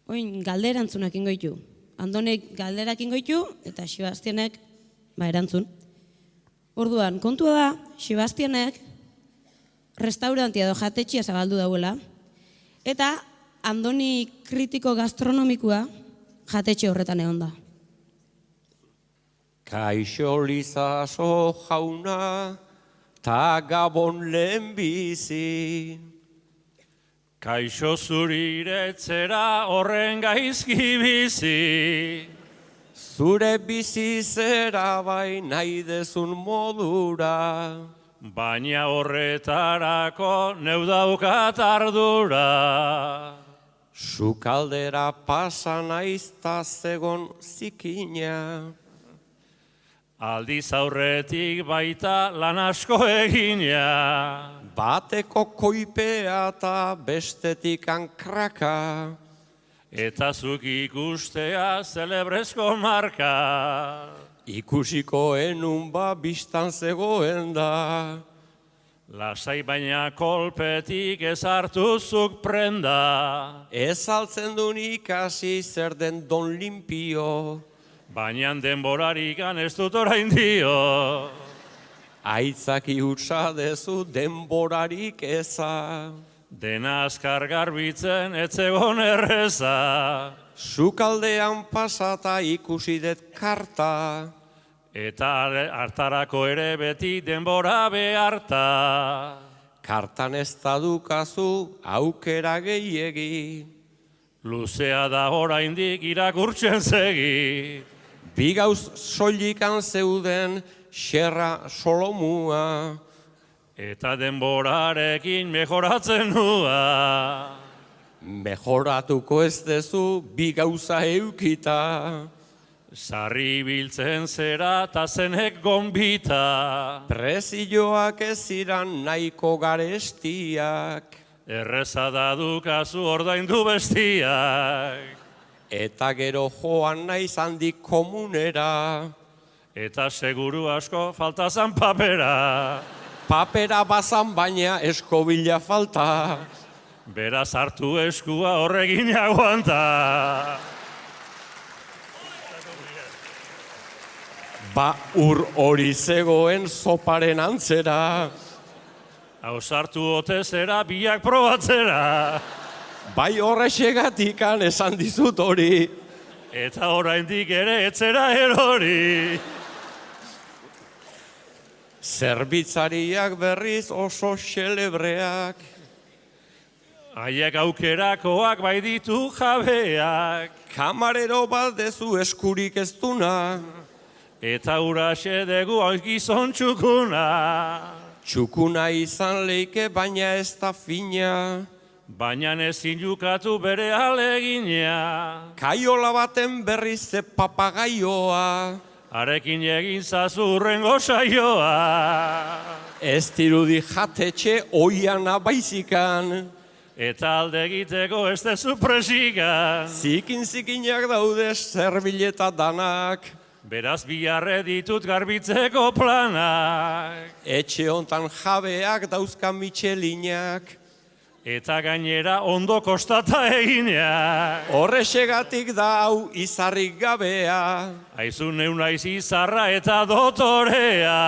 oin galderantzunak ingoitu. Andonek galderak ingoitu eta Sebastianek erantzun. Orduan, kontua da, Sebastianek restaurantia edo jatetxia zabaldu dauela, eta Andoni kritiko gastronomikoa jatetxe horretan egon da. Kaixo Lizaso jauna, ta Gabon lehenbizi. Kaixo zuriretzera horren gaizki bizi. Zure bizi zera bai nahi dezun modura. Baina horretarako neu daukat ardura. Sukaldera pasa naiz ta zegon zikina. Aldiz aurretik baita lan asko egina. Bateko koipea eta bestetik ankraka. Eta zuk ikustea zelebrezko marka. Ikusiko enun bistan zegoen da. Lasai baina kolpetik ez hartuzuk prenda. Ez altzen duen ikasi zer den don limpio. Baina denborarikan ez dut orain dio. Aitzaki hutsa dezu denborarik eza. Dena azkar garbitzen etzegon erreza. Sukaldean pasata ikusi dut karta. Eta hartarako ere beti denbora beharta. Kartan ez da dukazu aukera gehiegi. Luzea da oraindik irakurtzen segi. Bi gauz soilikan zeuden xerra solomua. Eta denborarekin mejoratzen nua. Mejoratuko ez dezu bi gauza eukita. Sarri biltzen zera ta zenek gonbita. Prezioak ez ziran nahiko garestiak. Erreza da dukazu ordaindu bestiak. Eta gero joan naiz handik komunera. Eta seguru asko falta zan papera. Papera bazan baina eskobila falta. Beraz hartu eskua horregin aguanta. Ba ur hori zegoen soparen antzera. Ausartu ote zera biak probatzera. Bai horrexegatikan esan dizut hori. Eta oraindik ere etzera erori. Zerbitzariak berriz oso xelebreak. Haiek aukerakoak bai ditu jabeak. Kamarero bat dezu eskurik ez duna. Eta uraxe degu gizon txukuna. Txukuna izan leike baina ez da fina. Baina ezin jukatu bere alegina. Kaiola baten berriz ze papagaioa. Arekin egin zazu hurrengo saioa. Ez dirudi jatetxe oiana baizikan. Eta alde egiteko ez dezu presikan. Zikinak daude zerbileta danak. Beraz biharre ditut garbitzeko planak. Etxe hontan jabeak dauzka mitxelinak. Eta gainera ondo kostata eginak. Horrexegatik da hau izarrik gabea. Aizu neu naiz izarra eta dotorea.